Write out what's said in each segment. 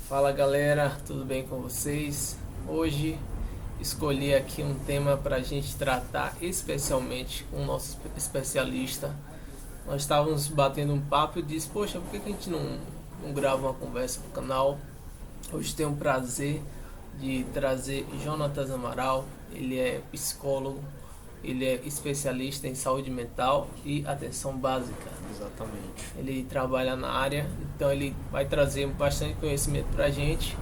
Fala galera, tudo bem com vocês? Hoje escolhi aqui um tema para a gente tratar especialmente com o nosso especialista. Nós estávamos batendo um papo e disse, poxa, por que a gente não grava uma conversa no canal? Hoje tenho o prazer de trazer Jonatas Amaral. Ele é psicólogo, ele é especialista em saúde mental e atenção básica. Exatamente. Ele trabalha na área, então ele vai trazer bastante conhecimento para a gente.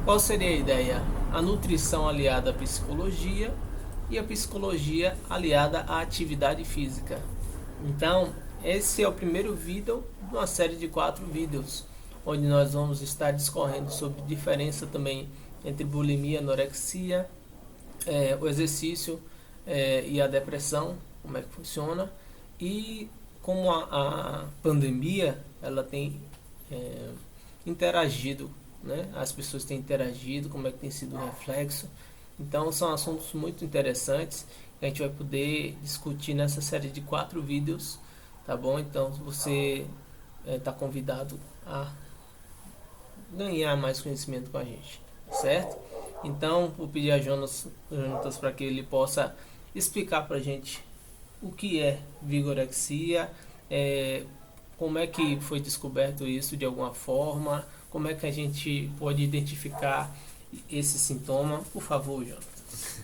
Qual seria a ideia? A nutrição aliada à psicologia e a psicologia aliada à atividade física. Então, esse é o primeiro vídeo de uma série de 4 vídeos, onde nós vamos estar discorrendo sobre diferença também entre bulimia, anorexia, o exercício e a depressão, como é que funciona, e como a pandemia ela tem interagido, né? As pessoas têm interagido, como é que tem sido o reflexo. Então são assuntos muito interessantes que a gente vai poder discutir nessa série de 4 vídeos, tá bom? Então você está convidado a ganhar mais conhecimento com a gente, certo? Então vou pedir a Jonatas para que ele possa explicar para a gente o que é vigorexia, como é que foi descoberto isso de alguma forma, como é que a gente pode identificar esse sintoma. Por favor, Jonatas.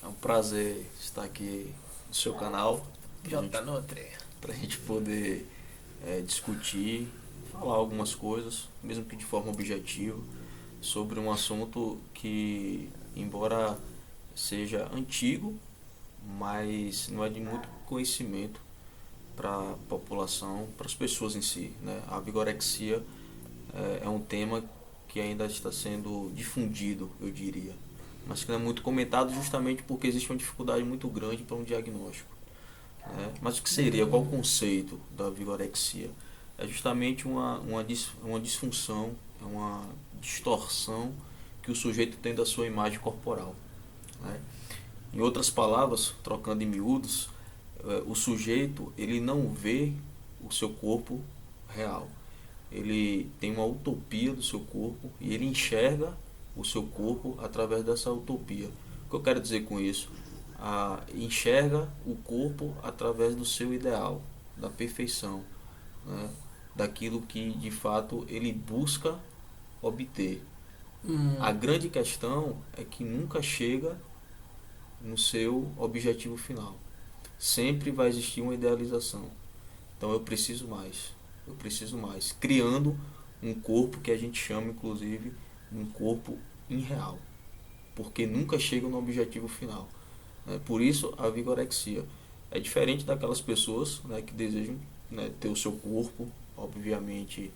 É um prazer estar aqui no seu canal J. Notre. para a gente poder discutir, falar algumas coisas, mesmo que de forma objetiva, sobre um assunto que, embora seja antigo, mas não é de muito conhecimento para a população, para as pessoas em si, né? A vigorexia é um tema que ainda está sendo difundido, eu diria, mas que não é muito comentado justamente porque existe uma dificuldade muito grande para um diagnóstico, né? Mas o que seria, qual o conceito da vigorexia? É justamente uma disfunção, é uma distorção que o sujeito tem da sua imagem corporal, né? Em outras palavras, trocando em miúdos, o sujeito ele não vê o seu corpo real. Ele tem uma utopia do seu corpo e ele enxerga o seu corpo através dessa utopia. O que eu quero dizer com isso? Enxerga o corpo através do seu ideal, da perfeição, né? Daquilo que de fato ele busca obter. A grande questão é que nunca chega no seu objetivo final. Sempre vai existir uma idealização. Então eu preciso mais, criando um corpo que a gente chama inclusive um corpo irreal, porque nunca chega no objetivo final, né? Por isso a vigorexia é diferente daquelas pessoas, né, que desejam, né, ter o seu corpo, obviamente,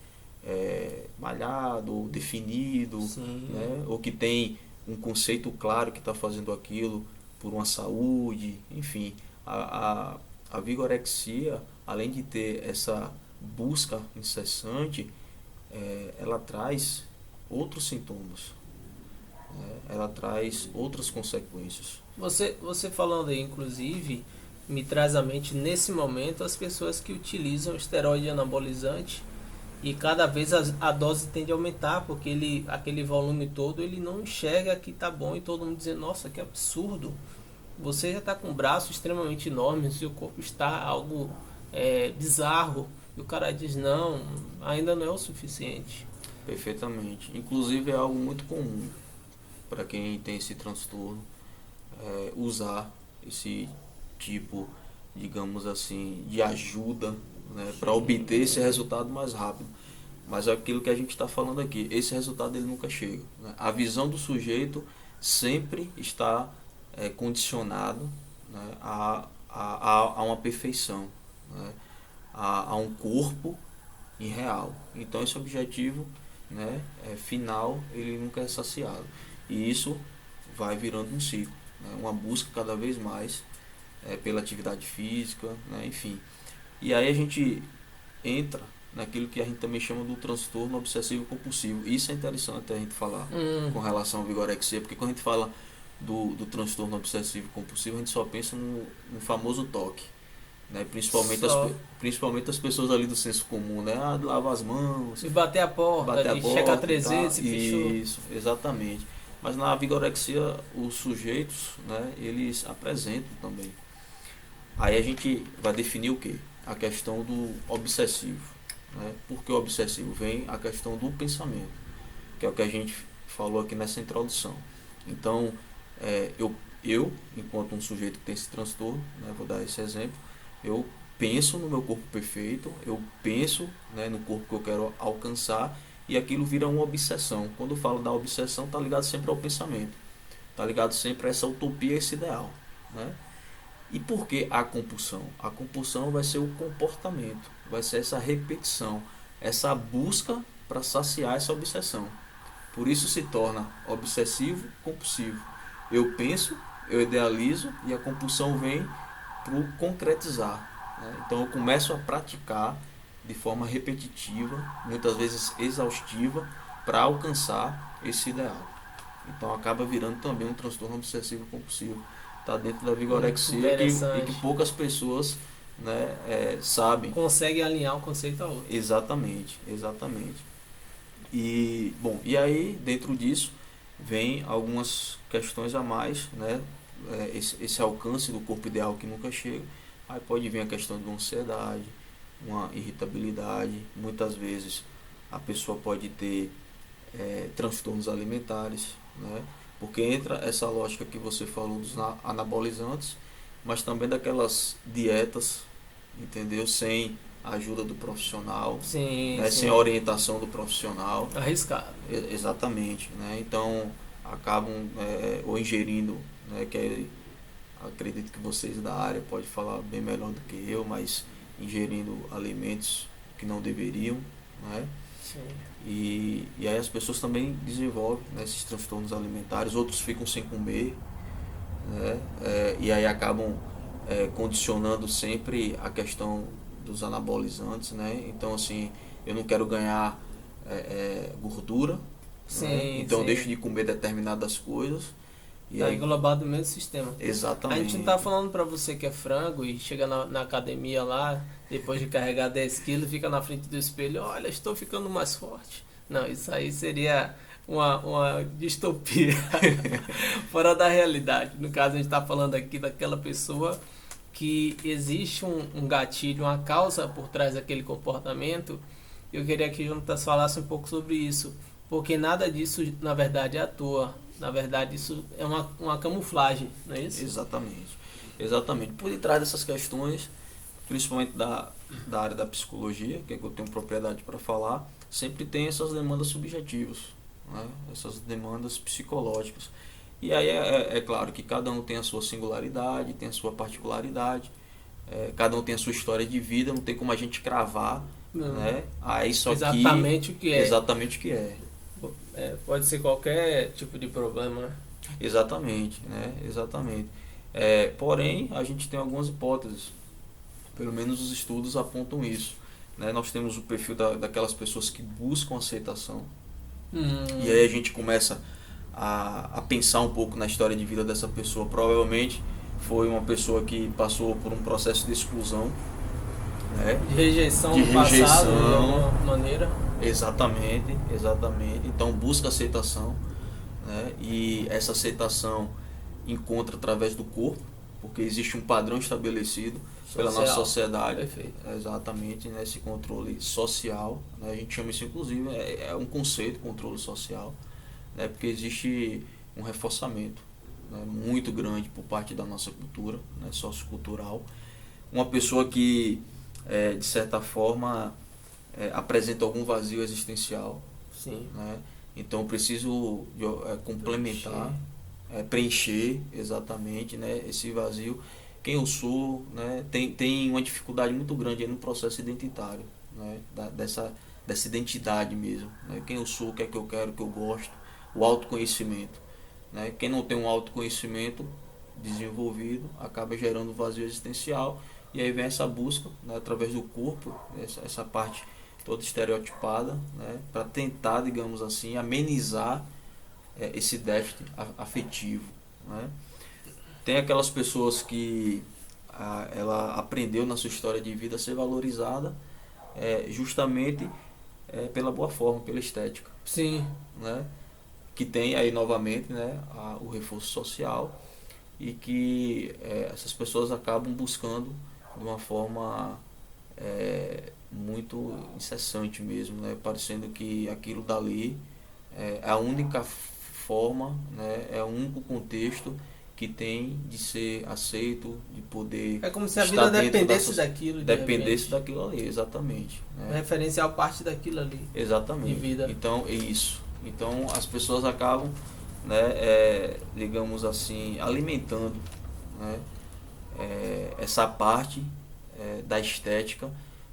malhado, definido, né, ou que tem um conceito claro que está fazendo aquilo por uma saúde, enfim. A vigorexia, além de ter essa busca incessante, ela traz outros sintomas, né? Ela traz outras consequências. Você falando aí, inclusive, me traz à mente nesse momento as pessoas que utilizam esteroide anabolizante e cada vez a dose tende a aumentar, porque aquele volume todo ele não enxerga que tá bom e todo mundo dizendo, nossa, que absurdo. Você já está com um braço extremamente enorme, o seu corpo está algo bizarro, e o cara diz, não, ainda não é o suficiente. Perfeitamente. Inclusive é algo muito comum para quem tem esse transtorno, usar esse tipo, digamos assim, de ajuda, né, para obter esse resultado mais rápido. Mas é aquilo que a gente está falando aqui, esse resultado ele nunca chega, né? A visão do sujeito sempre está condicionado, né, a uma perfeição, né, a um corpo irreal. Então esse objetivo, né, final, ele nunca é saciado. E isso vai virando um ciclo, né, uma busca cada vez mais pela atividade física, né, enfim. E aí a gente entra naquilo que a gente também chama do transtorno obsessivo compulsivo. Isso é interessante a gente falar com relação à vigorexia, porque quando a gente fala do transtorno obsessivo compulsivo, a gente só pensa no famoso toque, né? Só. Principalmente as pessoas ali do senso comum, né? Ah, lavar as mãos, E bater a porta, bater a de checar porta e 3 tal. vezes, se fechou. Isso, exatamente. Mas na vigorexia, os sujeitos, né, eles apresentam também. Aí a gente vai definir o quê? A questão do obsessivo. Né? Por que o obsessivo? Vem a questão do pensamento, que é o que a gente falou aqui nessa introdução. Então, enquanto um sujeito que tem esse transtorno, né, vou dar esse exemplo, eu penso no meu corpo perfeito, eu penso, né, no corpo que eu quero alcançar, e aquilo vira uma obsessão. Quando eu falo da obsessão, está ligado sempre ao pensamento, está ligado sempre a essa utopia, esse ideal. Né? E por que a compulsão? A compulsão vai ser o comportamento, vai ser essa repetição, essa busca para saciar essa obsessão. Por isso se torna obsessivo compulsivo. Eu penso, eu idealizo e a compulsão vem para o concretizar. Né? Então eu começo a praticar de forma repetitiva, muitas vezes exaustiva, para alcançar esse ideal. Então acaba virando também um transtorno obsessivo compulsivo. Está dentro da vigorexia e que poucas pessoas, né, sabem. Consegue alinhar um conceito ao outro. Exatamente, exatamente. E, bom, e aí dentro disso vem algumas questões a mais, né? Esse alcance do corpo ideal que nunca chega. Aí pode vir a questão de uma ansiedade, uma irritabilidade. Muitas vezes a pessoa pode ter transtornos alimentares, né? Porque entra essa lógica que você falou dos anabolizantes, mas também daquelas dietas, entendeu? Sem a ajuda do profissional, Sim, né? sim. Sem a orientação do profissional. Arriscado. Exatamente, né? Então acabam ou ingerindo, né? Acredito que vocês da área podem falar bem melhor do que eu, mas ingerindo alimentos que não deveriam, né? Sim. E aí as pessoas também desenvolvem, né, esses transtornos alimentares, outros ficam sem comer, né? E aí acabam condicionando sempre a questão dos anabolizantes, né? Então assim, eu não quero ganhar gordura, Sim, né? Então sim. eu deixo de comer determinadas coisas. E Tá aí, englobado no mesmo sistema. exatamente. A gente não tá falando pra você que é frango e chega na academia lá, depois de carregar 10 quilos, fica na frente do espelho, olha, estou ficando mais forte. Não, isso aí seria uma distopia fora da realidade. No caso, a gente está falando aqui daquela pessoa que existe um gatilho, uma causa por trás daquele comportamento. Eu queria que o Jonatas falasse um pouco sobre isso, porque nada disso, na verdade, é à toa. Na verdade, isso é uma camuflagem, não é isso? Exatamente. Exatamente. Por detrás dessas questões, principalmente da área da psicologia, que é que eu tenho propriedade para falar, sempre tem essas demandas subjetivas, né? Essas demandas psicológicas. E aí é claro que cada um tem a sua singularidade, tem a sua particularidade, cada um tem a sua história de vida, não tem como a gente cravar, Não. né? Aí só Exatamente o que é. Exatamente o que é. Pode ser qualquer tipo de problema, né? Exatamente, né? Exatamente. Porém, a gente tem algumas hipóteses, pelo menos os estudos apontam isso. Né? Nós temos o perfil daquelas pessoas que buscam aceitação, e aí a gente começa a pensar um pouco na história de vida dessa pessoa. Provavelmente foi uma pessoa que passou por um processo de exclusão, né? De rejeição De no passado, rejeição. de alguma maneira. Exatamente, exatamente. Então busca aceitação, né? E essa aceitação encontra através do corpo, porque existe um padrão estabelecido pela nossa sociedade. Perfeito. Exatamente, né? Esse controle social, né? A gente chama isso inclusive, é um conceito, controle social, né? Porque existe um reforçamento, né, muito grande por parte da nossa cultura, né, sociocultural. Uma pessoa que, de certa forma, apresenta algum vazio existencial. Sim. Né? Então eu preciso complementar, preencher exatamente, né, esse vazio. Quem eu sou, né, tem uma dificuldade muito grande aí no processo identitário, né, dessa identidade mesmo. Né? Quem eu sou, o que é que eu quero, o que eu gosto, o autoconhecimento. Né? Quem não tem um autoconhecimento desenvolvido acaba gerando vazio existencial, e aí vem essa busca, né, através do corpo, essa parte toda estereotipada, né, para tentar, digamos assim, amenizar esse déficit afetivo. Né? Tem aquelas pessoas que ela aprendeu na sua história de vida a ser valorizada justamente pela boa forma, pela estética. Sim. Né? Que tem aí novamente, né, o reforço social, e que essas pessoas acabam buscando de uma forma muito incessante mesmo, né, parecendo que aquilo dali é a única forma, né, é o único contexto que tem de ser aceito, de poder É como se a estar vida dentro dependesse daquilo. dependesse daquilo ali, exatamente. O Né? referencial parte daquilo ali. Exatamente. De vida. Então é isso. Então as pessoas acabam, né, digamos assim, alimentando, né, essa parte da estética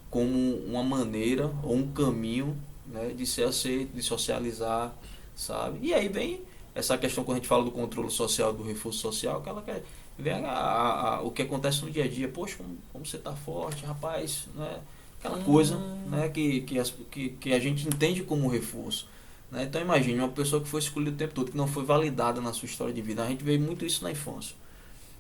como uma maneira ou um caminho, né, de ser aceito, de socializar, sabe? E aí vem essa questão quando a gente fala do controle social, do reforço social, que ela quer ver o que acontece no dia a dia. Poxa, como você tá forte, rapaz, né? Aquela coisa, né, que a gente entende como reforço. Né? Então imagine uma pessoa que foi escolhida o tempo todo, que não foi validada na sua história de vida. A gente vê muito isso na infância.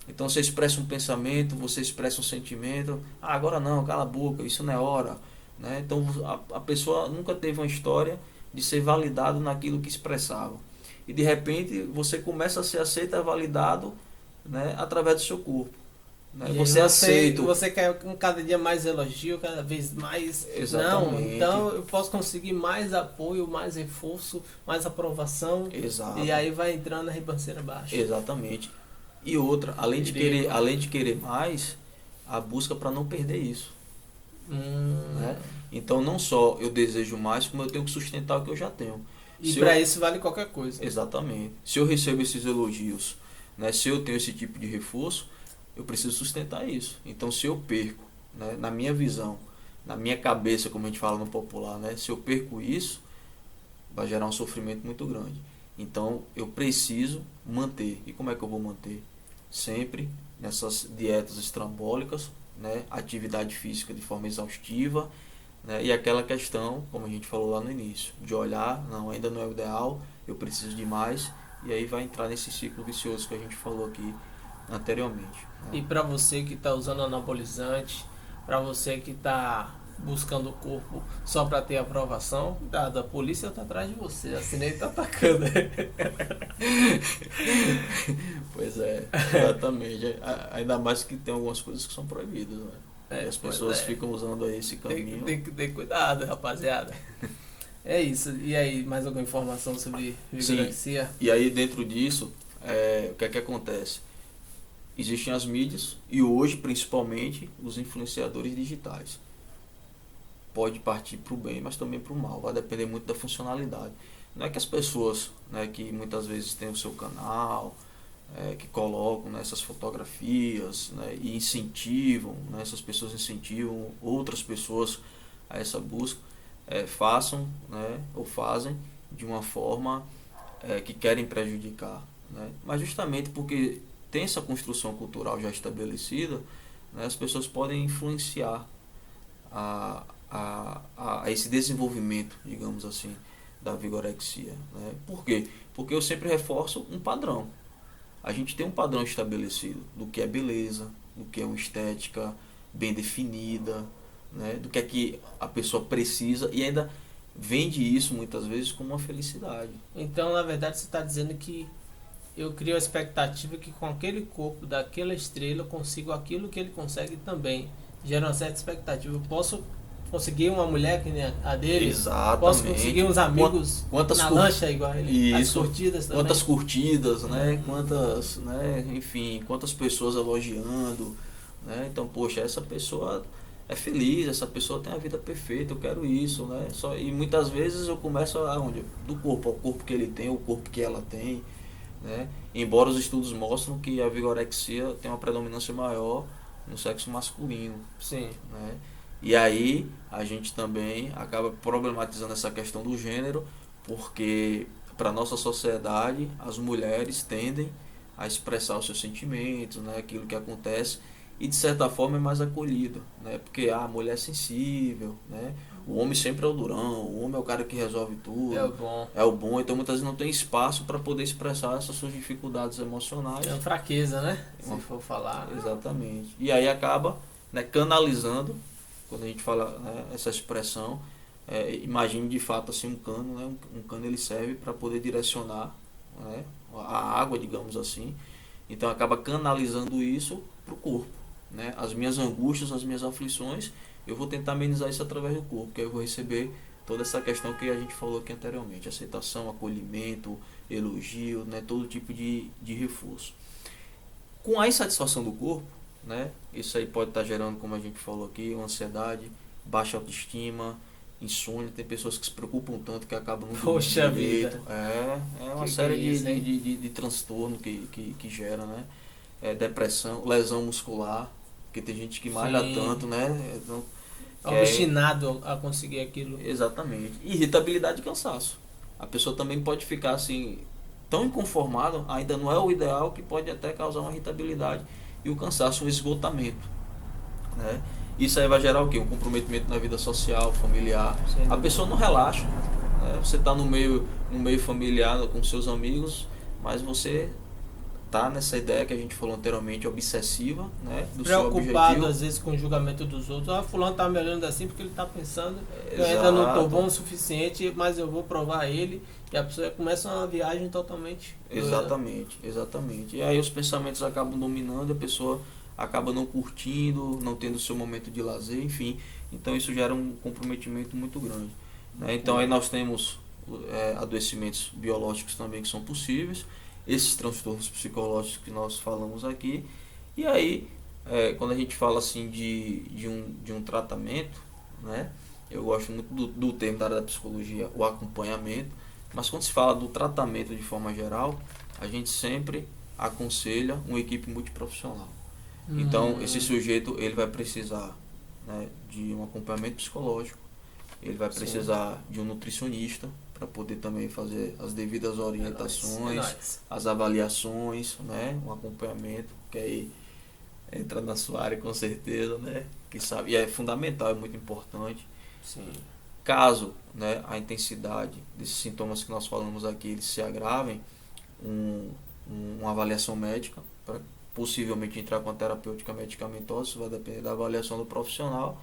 Então você expressa um pensamento, você expressa um sentimento. Ah, agora não, cala a boca, isso não é hora. Né? Então a pessoa nunca teve uma história de ser validado naquilo que expressava. E de repente você começa a ser aceito e validado, né, através do seu corpo. Né? Você é aceito. Você quer cada dia mais elogio, cada vez mais. Exatamente. Não, então eu posso conseguir mais apoio, mais reforço, mais aprovação. Exato. E aí vai entrando a ribanceira abaixo. Exatamente. E outra, além de querer mais, a busca para não perder isso. Né? Então não só eu desejo mais, como eu tenho que sustentar o que eu já tenho. E para isso vale qualquer coisa. Exatamente. Se eu recebo esses elogios, né, se eu tenho esse tipo de reforço, eu preciso sustentar isso. Então se eu perco, né, na minha visão, na minha cabeça, como a gente fala no popular, né, se eu perco isso, vai gerar um sofrimento muito grande. Então eu preciso manter. E como é que eu vou manter? Sempre nessas dietas estrambólicas, né, atividade física de forma exaustiva, né, e aquela questão, como a gente falou lá no início, de olhar, não, ainda não é o ideal, eu preciso de mais, e aí vai entrar nesse ciclo vicioso que a gente falou aqui anteriormente. Né? E para você que está usando anabolizante, para você que está buscando o corpo só para ter aprovação, cuidado, a polícia está atrás de você, a Cinei está atacando. Pois é, exatamente. Ainda mais que tem algumas coisas que são proibidas, né? E as pessoas ficam usando aí esse caminho. Tem cuidado, rapaziada. É isso. E aí, mais alguma informação sobre vigorexia? Sim. E aí dentro disso, o que é que acontece? Existem as mídias e hoje principalmente os influenciadores digitais. Pode partir para o bem, mas também para o mal. Vai depender muito da funcionalidade. Não é que as pessoas, né, que muitas vezes têm o seu canal, que colocam, né, essas fotografias, né, e incentivam, né, essas pessoas incentivam outras pessoas a essa busca, façam, né, ou fazem de uma forma que querem prejudicar. Né? Mas justamente porque tem essa construção cultural já estabelecida, né, as pessoas podem influenciar a esse desenvolvimento, digamos assim, da vigorexia. Né? Por quê? Porque eu sempre reforço um padrão. A gente tem um padrão estabelecido do que é beleza, do que é uma estética bem definida, né? Do que é que a pessoa precisa, e ainda vende isso muitas vezes como uma felicidade. Então, na verdade, você está dizendo que eu crio a expectativa que com aquele corpo daquela estrela eu consigo aquilo que ele consegue também. Gera uma certa expectativa. Eu posso conseguir uma mulher que nem a dele? Exatamente. Posso conseguir uns amigos na lancha igual ele? Isso. As curtidas também. Quantas curtidas, né? Quantas, né? Enfim, quantas pessoas elogiando, né? Então, poxa, essa pessoa é feliz, essa pessoa tem a vida perfeita, eu quero isso, né? E muitas vezes eu começo aonde? Do corpo, ao corpo que ele tem, o corpo que ela tem, né? Embora os estudos mostram que a vigorexia tem uma predominância maior no sexo masculino. Sim. Né? E aí a gente também acaba problematizando essa questão do gênero, porque para a nossa sociedade as mulheres tendem a expressar os seus sentimentos, né? Aquilo que acontece, e de certa forma é mais acolhido, né? Porque a mulher é sensível, né? O homem sempre é o durão, o homem é o cara que resolve É o tudo, bom. é o bom, então muitas vezes não tem espaço para poder expressar essas suas dificuldades emocionais. É uma fraqueza, né? Uma- Se for falar. Exatamente. E aí acaba, né, canalizando, quando a gente fala, né, essa expressão, imagine de fato assim um cano, né? Um cano ele serve para poder direcionar, né, a água, digamos assim. Então acaba canalizando isso para o corpo, né? As minhas angústias, as minhas aflições, eu vou tentar amenizar isso através do corpo, que aí eu vou receber toda essa questão que a gente falou aqui anteriormente, aceitação, acolhimento, elogio, né? Todo tipo de reforço. Com a insatisfação do corpo, né? Isso aí pode estar gerando, como a gente falou aqui, uma ansiedade, baixa autoestima, insônia. Tem pessoas que se preocupam tanto que acabam não dormindo Poxa direito. vida. É uma Que série é isso, hein? de transtorno que gera, né? Depressão, lesão muscular, porque tem gente que malha Sim. tanto, né? Não quer. Obstinado a conseguir aquilo. Exatamente. Irritabilidade e cansaço. A pessoa também pode ficar assim, tão inconformada, ainda não é o ideal, que pode até causar uma irritabilidade e o cansaço, um esgotamento, né? Isso aí vai gerar o quê? Um comprometimento na vida social, familiar. Sem A dúvida. pessoa não relaxa, né? Você está no meio familiar com seus amigos, mas você tá nessa ideia que a gente falou anteriormente, obsessiva, né? Do seu Preocupado objetivo. às vezes com o julgamento dos outros. Ah, fulano tá me olhando assim porque ele tá pensando, eu ainda não tô Exato. bom o suficiente, mas eu vou provar a ele. E a pessoa começa uma viagem totalmente doida. Exatamente, exatamente. E aí os pensamentos acabam dominando, a pessoa acaba não curtindo, não tendo seu momento de lazer, enfim. Então isso gera um comprometimento muito grande, né? Então aí nós temos adoecimentos biológicos também que são possíveis, esses transtornos psicológicos que nós falamos aqui. E aí, quando a gente fala assim de um tratamento, né? Eu gosto muito do termo da área da psicologia, o acompanhamento, mas quando se fala do tratamento de forma geral, a gente sempre aconselha uma equipe multiprofissional. Então, esse sujeito ele vai precisar, né, de um acompanhamento psicológico, ele vai Sim. precisar de um nutricionista para poder também fazer as devidas É orientações, nóis. as avaliações, né, um acompanhamento que aí entra na sua área com certeza, né, que sabe, e é fundamental, é muito importante. Sim. Caso, né, a intensidade desses sintomas que nós falamos aqui eles se agravem, um, uma avaliação médica para possivelmente entrar com a terapêutica medicamentosa, isso vai depender da avaliação do profissional,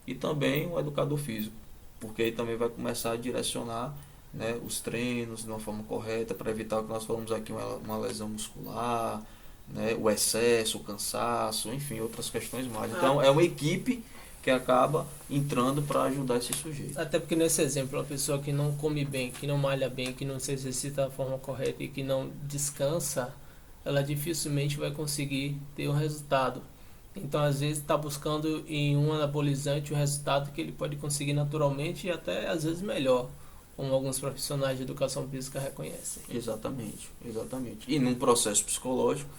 e também um educador físico, porque aí também vai começar a direcionar, né, os treinos de uma forma correta para evitar o que nós falamos aqui, uma lesão muscular, né, o excesso, o cansaço, enfim, outras questões mais. Então é uma equipe que acaba entrando para ajudar esse sujeito. Até porque nesse exemplo, uma pessoa que não come bem, que não malha bem, que não se exercita da forma correta e que não descansa, ela dificilmente vai conseguir ter um resultado. Então, às vezes, está buscando em um anabolizante o resultado que ele pode conseguir naturalmente e até às vezes melhor, como alguns profissionais de educação física reconhecem. Exatamente, exatamente. E num processo psicológico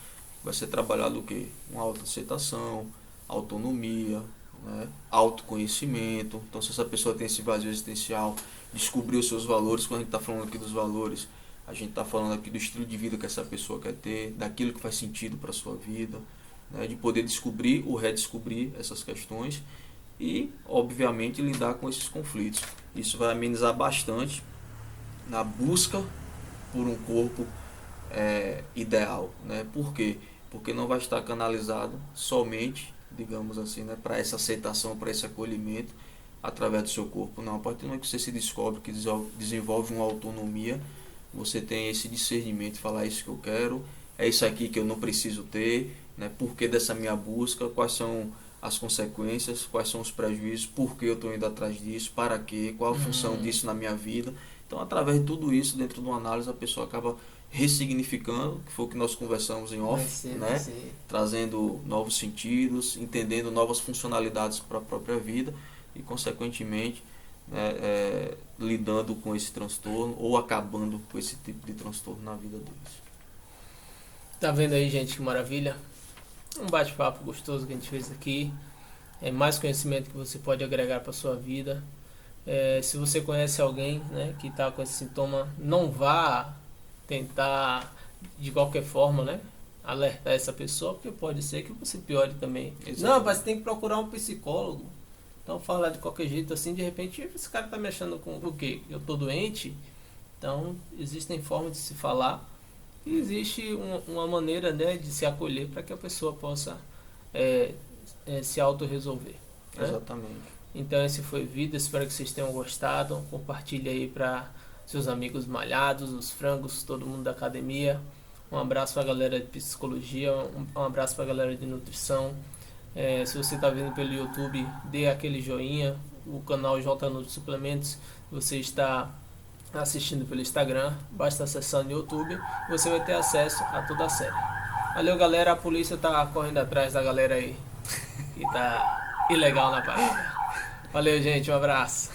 vai ser trabalhado o quê? Uma autoaceitação, autonomia, né? Autoconhecimento. Então, se essa pessoa tem esse vazio existencial, descobrir os seus valores. Quando a gente está falando aqui dos valores, a gente está falando aqui do estilo de vida que essa pessoa quer ter, daquilo que faz sentido para a sua vida, né? De poder descobrir ou redescobrir essas questões e, obviamente, lidar com esses conflitos. Isso vai amenizar bastante na busca por um corpo ideal, né? Por quê? Porque não vai estar canalizado somente, digamos assim, né, para essa aceitação, para esse acolhimento através do seu corpo. Não, a partir do momento que você se descobre, que desenvolve uma autonomia, você tem esse discernimento, falar isso que eu quero, é isso aqui que eu não preciso ter, né? Por que dessa minha busca, quais são as consequências, quais são os prejuízos, por que eu estou indo atrás disso, para quê, qual a função disso na minha vida. Então, através de tudo isso, dentro de uma análise, a pessoa acaba ressignificando, que foi o que nós conversamos em off, né? Trazendo novos sentidos, entendendo novas funcionalidades para a própria vida e, consequentemente, né, lidando com esse transtorno ou acabando com esse tipo de transtorno na vida deles. Tá vendo aí, gente, que maravilha? Um bate-papo gostoso que a gente fez aqui. É mais conhecimento que você pode agregar para sua vida. Se você conhece alguém, né, que está com esse sintoma, não vá tentar de qualquer forma, né, alertar essa pessoa, porque pode ser que você piore também. Exatamente. Não, mas tem que procurar um psicólogo. Então falar de qualquer jeito assim, de repente esse cara tá me achando com o quê? Eu tô doente? Então existem formas de se falar e existe uma maneira, né, de se acolher para que a pessoa possa se autorresolver, né? Exatamente. Então esse foi o vídeo, espero que vocês tenham gostado. Compartilhe aí para seus amigos malhados, os frangos, todo mundo da academia. Um abraço para a galera de psicologia, um abraço para a galera de nutrição. Se você está vendo pelo YouTube, dê aquele joinha. O canal J Nutri Suplementos, você está assistindo pelo Instagram, basta acessar no YouTube e você vai ter acesso a toda a série. Valeu, galera, a polícia tá correndo atrás da galera aí que tá ilegal na parada. Valeu, gente, um abraço.